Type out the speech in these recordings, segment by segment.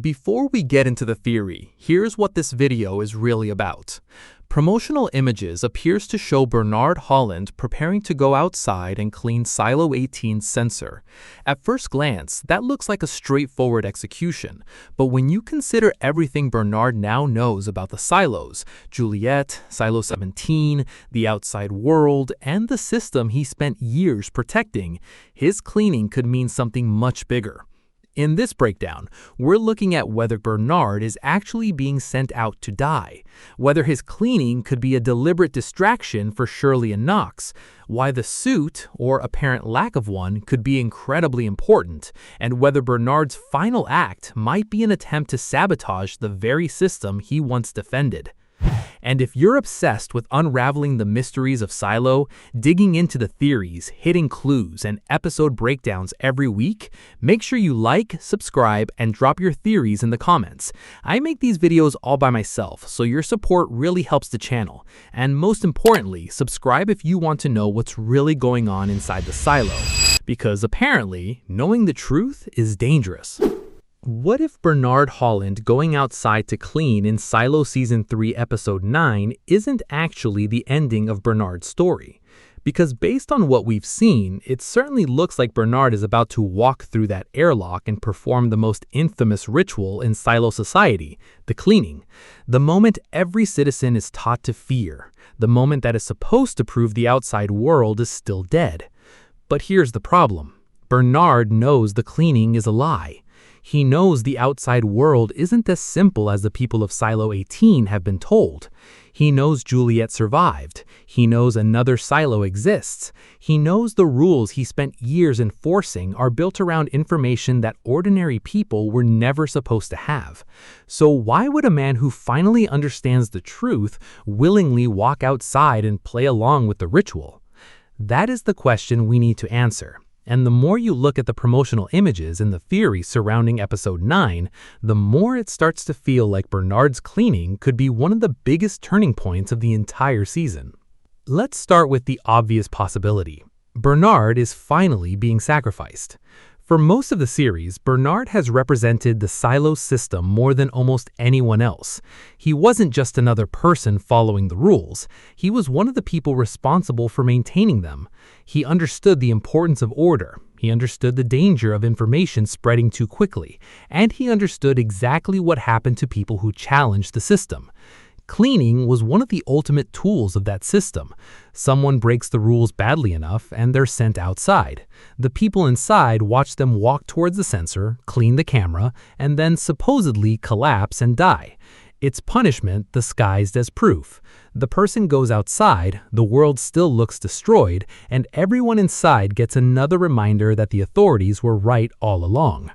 Before we get into the theory, here's what this video is really about. Promotional Images appears to show Bernard Holland preparing to go outside and clean Silo 18's sensor. At first glance, that looks like a straightforward execution, but when you consider everything Bernard now knows about the silos, Juliet, Silo 17, the outside world, and the system he spent years protecting, his cleaning could mean something much bigger. In this breakdown, we're looking at whether Bernard is actually being sent out to die, whether his cleaning could be a deliberate distraction for Shirley and Knox, why the suit, or apparent lack of one, could be incredibly important, and whether Bernard's final act might be an attempt to sabotage the very system he once defended. And if you're obsessed with unraveling the mysteries of Silo, digging into the theories, hidden clues, and episode breakdowns every week, make sure you like, subscribe, and drop your theories in the comments. I make these videos all by myself, so your support really helps the channel. And most importantly, subscribe if you want to know what's really going on inside the Silo. Because apparently, knowing the truth is dangerous. What if Bernard Holland going outside to clean in Silo Season 3 Episode 9 isn't actually the ending of Bernard's story? Because based on what we've seen, it certainly looks like Bernard is about to walk through that airlock and perform the most infamous ritual in Silo society, the cleaning. The moment every citizen is taught to fear, the moment that is supposed to prove the outside world is still dead. But here's the problem. Bernard knows the cleaning is a lie. He knows the outside world isn't as simple as the people of Silo 18 have been told. He knows Juliet survived. He knows another Silo exists. He knows the rules he spent years enforcing are built around information that ordinary people were never supposed to have. So why would a man who finally understands the truth willingly walk outside and play along with the ritual? That is the question we need to answer. And the more you look at the promotional images and the theory surrounding Episode 9, the more it starts to feel like Bernard's cleaning could be one of the biggest turning points of the entire season. Let's start with the obvious possibility. Bernard is finally being sacrificed. For most of the series, Bernard has represented the Silo system more than almost anyone else. He wasn't just another person following the rules. He was one of the people responsible for maintaining them. He understood the importance of order. He understood the danger of information spreading too quickly. And he understood exactly what happened to people who challenged the system. Cleaning was one of the ultimate tools of that system. Someone breaks the rules badly enough and they're sent outside. The people inside watch them walk towards the sensor, clean the camera, and then supposedly collapse and die. It's punishment disguised as proof. The person goes outside, the world still looks destroyed, and everyone inside gets another reminder that the authorities were right all along.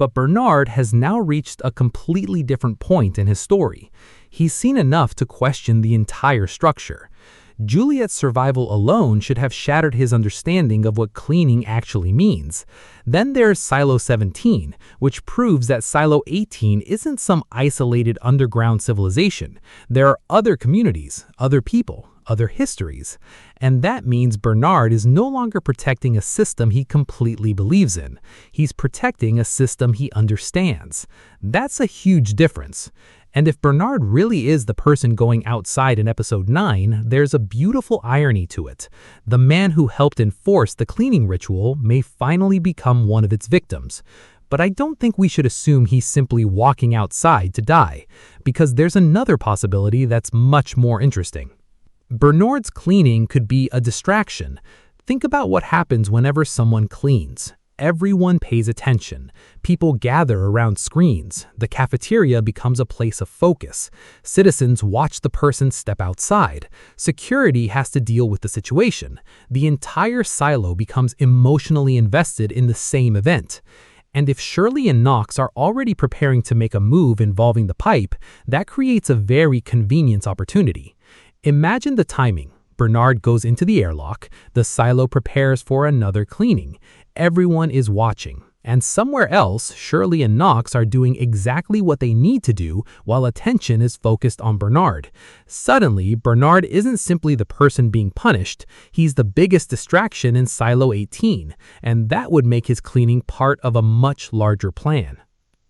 But Bernard has now reached a completely different point in his story. He's seen enough to question the entire structure. Juliet's survival alone should have shattered his understanding of what cleaning actually means. Then there's Silo 17, which proves that Silo 18 isn't some isolated underground civilization. There are other communities, other people, other histories. And that means Bernard is no longer protecting a system he completely believes in. He's protecting a system he understands. That's a huge difference. And if Bernard really is the person going outside in Episode 9, there's a beautiful irony to it. The man who helped enforce the cleaning ritual may finally become one of its victims. But I don't think we should assume he's simply walking outside to die, because there's another possibility that's much more interesting. Bernard's cleaning could be a distraction. Think about what happens whenever someone cleans. Everyone pays attention. People gather around screens. The cafeteria becomes a place of focus. Citizens watch the person step outside. Security has to deal with the situation. The entire Silo becomes emotionally invested in the same event. And if Shirley and Knox are already preparing to make a move involving the pipe, that creates a very convenient opportunity. Imagine the timing. Bernard goes into the airlock. The Silo prepares for another cleaning. Everyone is watching. And somewhere else, Shirley and Knox are doing exactly what they need to do while attention is focused on Bernard. Suddenly, Bernard isn't simply the person being punished, he's the biggest distraction in Silo 18, and that would make his cleaning part of a much larger plan.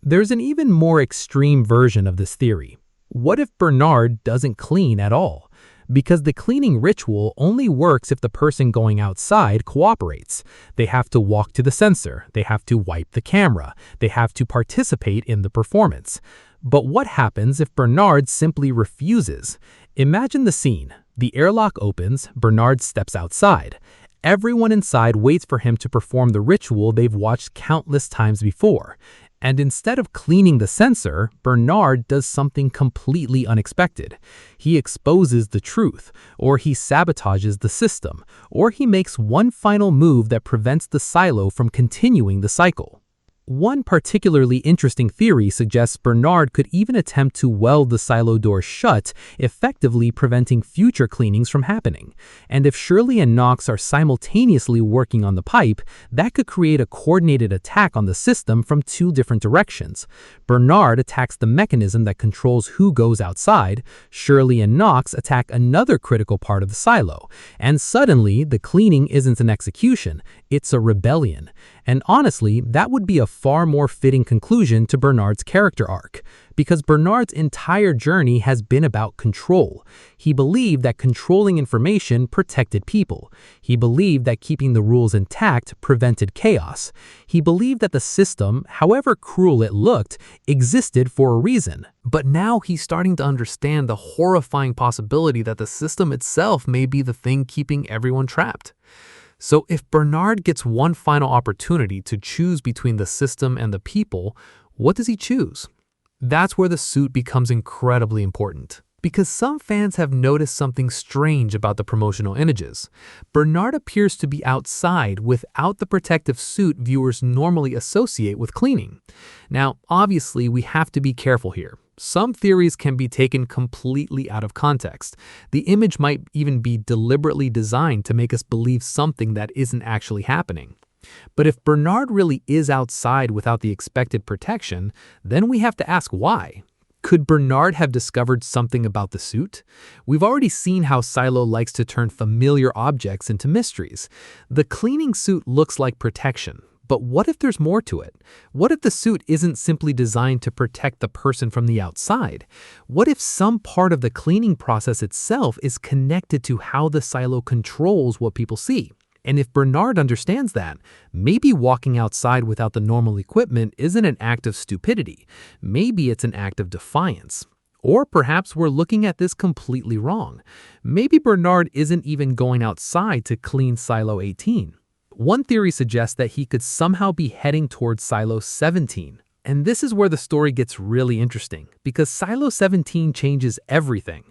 There's an even more extreme version of this theory. What if Bernard doesn't clean at all? Because the cleaning ritual only works if the person going outside cooperates. They have to walk to the sensor, they have to wipe the camera, they have to participate in the performance. But what happens if Bernard simply refuses? Imagine the scene. The airlock opens, Bernard steps outside. Everyone inside waits for him to perform the ritual they've watched countless times before. And instead of cleaning the sensor, Bernard does something completely unexpected. He exposes the truth, or he sabotages the system, or he makes one final move that prevents the silo from continuing the cycle. One particularly interesting theory suggests Bernard could even attempt to weld the silo door shut, effectively preventing future cleanings from happening. And if Shirley and Knox are simultaneously working on the pipe, that could create a coordinated attack on the system from two different directions. Bernard attacks the mechanism that controls who goes outside, Shirley and Knox attack another critical part of the silo, and suddenly the cleaning isn't an execution, it's a rebellion. And honestly, that would be a far more fitting conclusion to Bernard's character arc, because Bernard's entire journey has been about control. He believed that controlling information protected people. He believed that keeping the rules intact prevented chaos. He believed that the system, however cruel it looked, existed for a reason. But now he's starting to understand the horrifying possibility that the system itself may be the thing keeping everyone trapped. So if Bernard gets one final opportunity to choose between the system and the people, what does he choose? That's where the suit becomes incredibly important. Because some fans have noticed something strange about the promotional images. Bernard appears to be outside without the protective suit viewers normally associate with cleaning. Now, obviously, we have to be careful here. Some theories can be taken completely out of context. The image might even be deliberately designed to make us believe something that isn't actually happening. But if Bernard really is outside without the expected protection, then we have to ask why. Could Bernard have discovered something about the suit? We've already seen how Silo likes to turn familiar objects into mysteries. The cleaning suit looks like protection. But what if there's more to it? What if the suit isn't simply designed to protect the person from the outside? What if some part of the cleaning process itself is connected to how the silo controls what people see? And if Bernard understands that, maybe walking outside without the normal equipment isn't an act of stupidity. Maybe it's an act of defiance. Or perhaps we're looking at this completely wrong. Maybe Bernard isn't even going outside to clean Silo 18. One theory suggests that he could somehow be heading towards Silo 17. And this is where the story gets really interesting, because Silo 17 changes everything.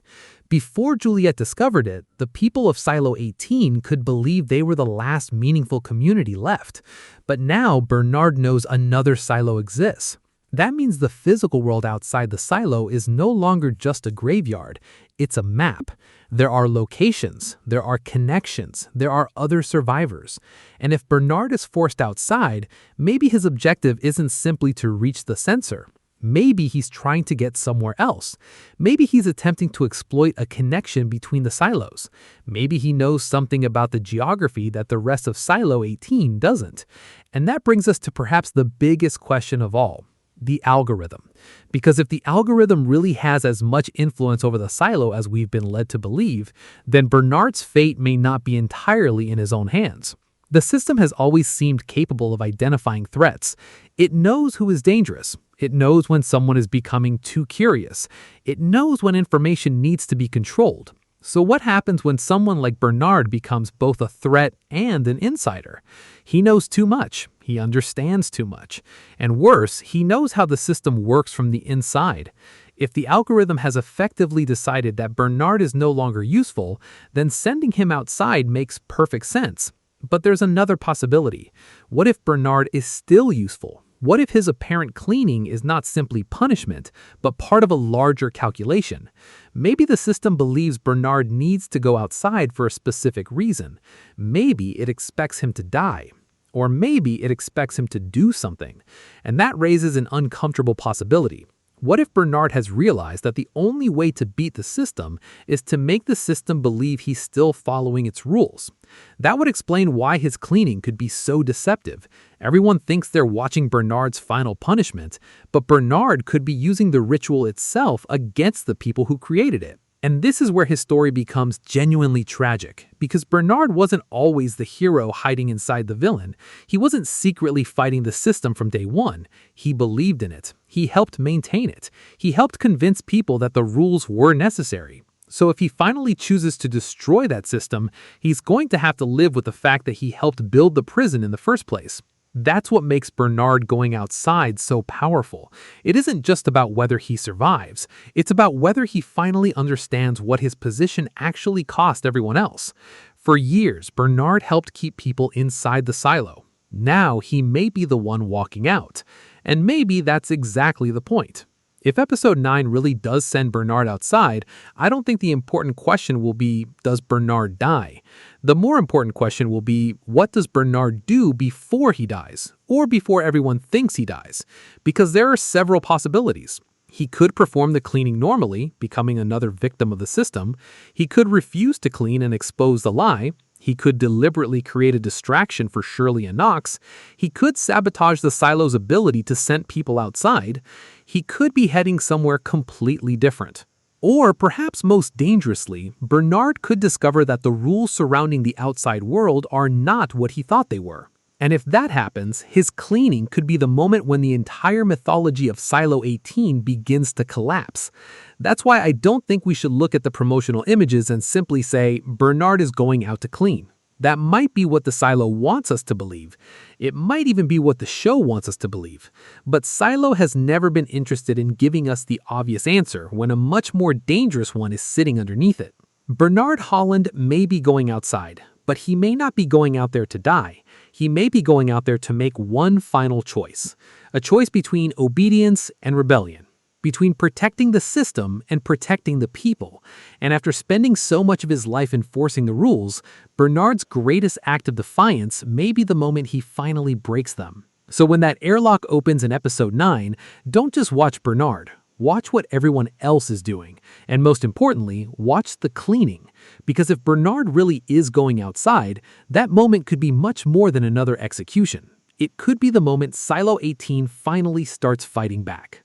Before Juliet discovered it, the people of Silo 18 could believe they were the last meaningful community left. But now Bernard knows another silo exists. That means the physical world outside the silo is no longer just a graveyard, it's a map. There are locations, there are connections, there are other survivors. And if Bernard is forced outside, maybe his objective isn't simply to reach the sensor. Maybe he's trying to get somewhere else. Maybe he's attempting to exploit a connection between the silos. Maybe he knows something about the geography that the rest of Silo 18 doesn't. And that brings us to perhaps the biggest question of all. The algorithm. Because if the algorithm really has as much influence over the silo as we've been led to believe, then Bernard's fate may not be entirely in his own hands. The system has always seemed capable of identifying threats. It knows who is dangerous. It knows when someone is becoming too curious. It knows when information needs to be controlled. So what happens when someone like Bernard becomes both a threat and an insider? He knows too much. He understands too much. And worse, he knows how the system works from the inside. If the algorithm has effectively decided that Bernard is no longer useful, then sending him outside makes perfect sense. But there's another possibility. What if Bernard is still useful? What if his apparent cleaning is not simply punishment, but part of a larger calculation? Maybe the system believes Bernard needs to go outside for a specific reason. Maybe it expects him to die. Or maybe it expects him to do something. And that raises an uncomfortable possibility. What if Bernard has realized that the only way to beat the system is to make the system believe he's still following its rules? That would explain why his cleaning could be so deceptive. Everyone thinks they're watching Bernard's final punishment, but Bernard could be using the ritual itself against the people who created it. And this is where his story becomes genuinely tragic, because Bernard wasn't always the hero hiding inside the villain. He wasn't secretly fighting the system from day one. He believed in it. He helped maintain it. He helped convince people that the rules were necessary. So if he finally chooses to destroy that system, he's going to have to live with the fact that he helped build the prison in the first place. That's what makes Bernard going outside so powerful. It isn't just about whether he survives. It's about whether he finally understands what his position actually cost everyone else. For years, Bernard helped keep people inside the silo. Now he may be the one walking out. And maybe that's exactly the point. If episode 9 really does send Bernard outside, I don't think the important question will be, does Bernard die? The more important question will be, what does Bernard do before he dies, or before everyone thinks he dies? Because there are several possibilities. He could perform the cleaning normally, becoming another victim of the system. He could refuse to clean and expose the lie. He could deliberately create a distraction for Shirley and Knox. He could sabotage the silo's ability to send people outside. He could be heading somewhere completely different. Or perhaps most dangerously, Bernard could discover that the rules surrounding the outside world are not what he thought they were. And if that happens, his cleaning could be the moment when the entire mythology of Silo 18 begins to collapse. That's why I don't think we should look at the promotional images and simply say, Bernard is going out to clean. That might be what the Silo wants us to believe. It might even be what the show wants us to believe. But Silo has never been interested in giving us the obvious answer when a much more dangerous one is sitting underneath it. Bernard Holland may be going outside, but he may not be going out there to die. He may be going out there to make one final choice. A choice between obedience and rebellion. Between protecting the system and protecting the people. And after spending so much of his life enforcing the rules, Bernard's greatest act of defiance may be the moment he finally breaks them. So when that airlock opens in episode 9, don't just watch Bernard. Watch what everyone else is doing. And most importantly, watch the cleaning. Because if Bernard really is going outside, that moment could be much more than another execution. It could be the moment Silo 18 finally starts fighting back.